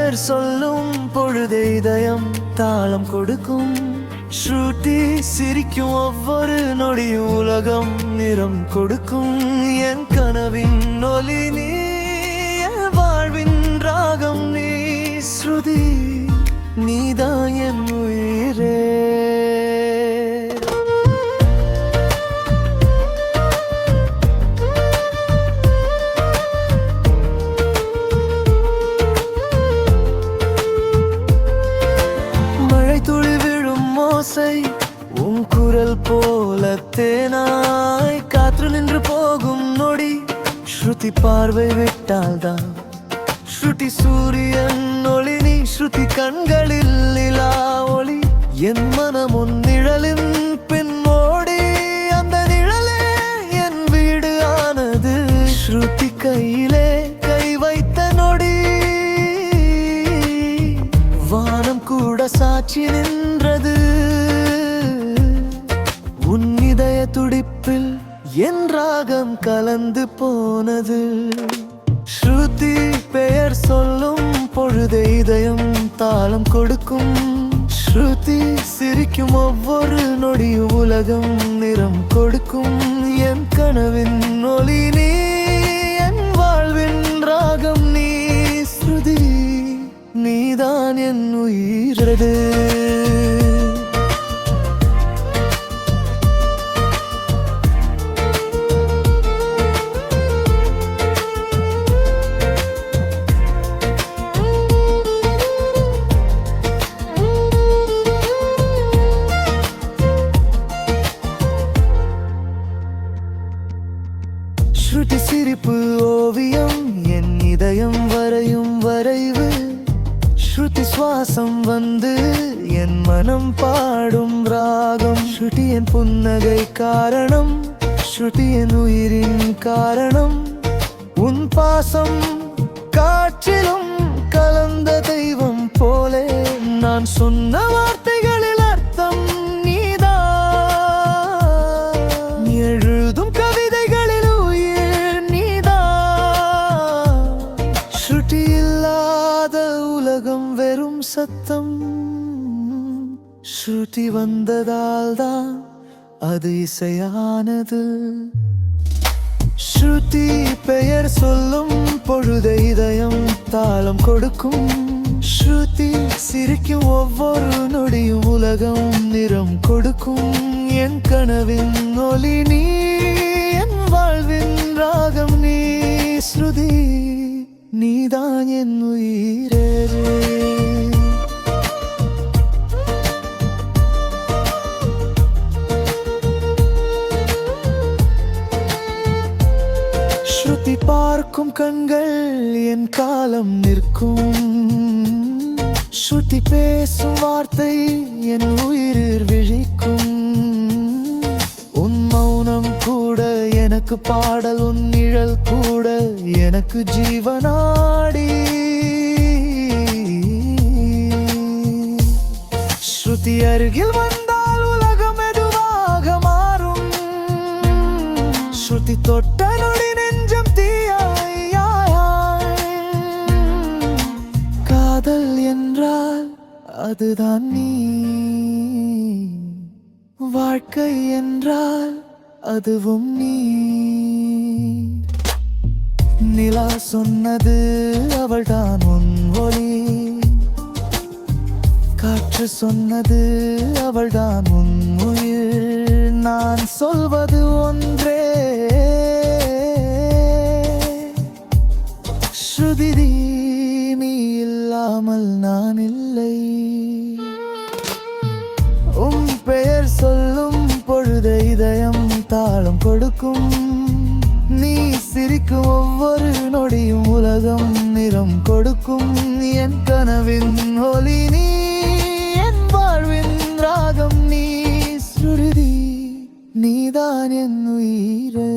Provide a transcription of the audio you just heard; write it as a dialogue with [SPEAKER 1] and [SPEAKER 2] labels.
[SPEAKER 1] பெயர் சொல்லும் பொழுதே இதயம் தாளம் கொடுக்கும். ஸ்ருதி சிரிக்கும் ஒவ்வொரு நொடியும் உலகம் நிறம் கொடுக்கும். என் கனவின் ஒலி நீ, என் வாழ்வின் ராகம் நீ. ஸ்ருதி நீதான் என் உயிரே. உன் குரல் போல தேனாய் காற்று நின்று போகும் நொடி. ஸ்ருதி பார்வை விட்டால்தான் ஸ்ருதி சூரியன் ஒளி நீ. ஸ்ருதி கண்களில் நிலா ஒளி. என் மனம் உன் நிழலின் பின் ஓடி, அந்த நிழலே என் வீடு ஆனது. ஸ்ருதி கையிலே கை வைத்த நொடி வானம் கூட சாட்சி நின்றது. உன் இதய துடிப்பில் என் ராகம் கலந்து போனது. ஸ்ருதி பெயர் சொல்லும் பொழுதே இதயம் தாளம் கொடுக்கும். ஸ்ருதி சிரிக்கும் ஒவ்வொரு நொடியும் உலகம் நிறம் கொடுக்கும். என் கனவின் ஒலி நீ, என் வாழ்வின் ராகம் நீ. ஸ்ருதி நீதான் என் உயிரது. ஸ்ருதி சிரிப்பு ஓவியம், என் இதயம் வரையும் வரைவு. ஸ்ருதி சுவாசம் வந்து என் மனம் பாடும் ராகம். ஸ்ருதி என் புன்னகை காரணம், ஸ்ருதி என் உயிரின் காரணம். உன் பாசம் காற்றிலும் கலந்த தெய்வம் போலே. நான் சொன்ன வார்த்தைகளில் அர்த்தம் நீதான். நீ எழுதும் கவிதைகளில் உயிர் நீதான். ஸ்ருதி இல்லாத உலகம் வெறும் சத்தம். ஸ்ருதி வந்ததால் தான் அது இசையானது. ஸ்ருதி பெயர் சொல்லும் பொழுதே இதயம் தாளம் கொடுக்கும். ஸ்ருதி சிரிக்கும் ஒவ்வொரு நொடியும் உலகம் நிறம் கொடுக்கும். என் கனவின் ஒலி நீ, என் வாழ்வின் ராகம் நீ. ஸ்ருதி நீதான் என் உயிரே. ஸ்ருதி பார்க்கும் கண்கள் என் காலம் நிற்கும். ஸ்ருதி பேசும் வார்த்தை என் உயிரில் விழிக்கும். உன் மௌனம் கூட எனக்கு பாடல், உன் நிழல் கூட எனக்கு ஜீவனாடி. ஸ்ருதி அருகில் வந்தால் உலகம் மெதுவாக மாறும். ஸ்ருதி தொட்ட நொடி நெஞ்சம் தீயாய். காதல் என்றால் அதுதான் நீ, வாழ்க்கை என்றால் அதுவும் நீ. நிலா சொன்னது அவள்தான் உன் ஒளி. காற்று சொன்னது அவள்தான் உன் உயிர். நான் சொல்வது ஒன்றே, ஸ்ருதி நீ இல்லாமல் நான் இல்லை. உன் பெயர் சொல்லும் பொழுது இதயம் தாளம் கொடுக்கும். நீ சிரிக்கும் ஒவ்வொரு நொடியும் உலகம் நிறம் கொடுக்கும். என் கனவின் ஒலி நீ, என் வாழ்வின் ராகம் நீ. ஸ்ருதி நீதான் என் உயிரே.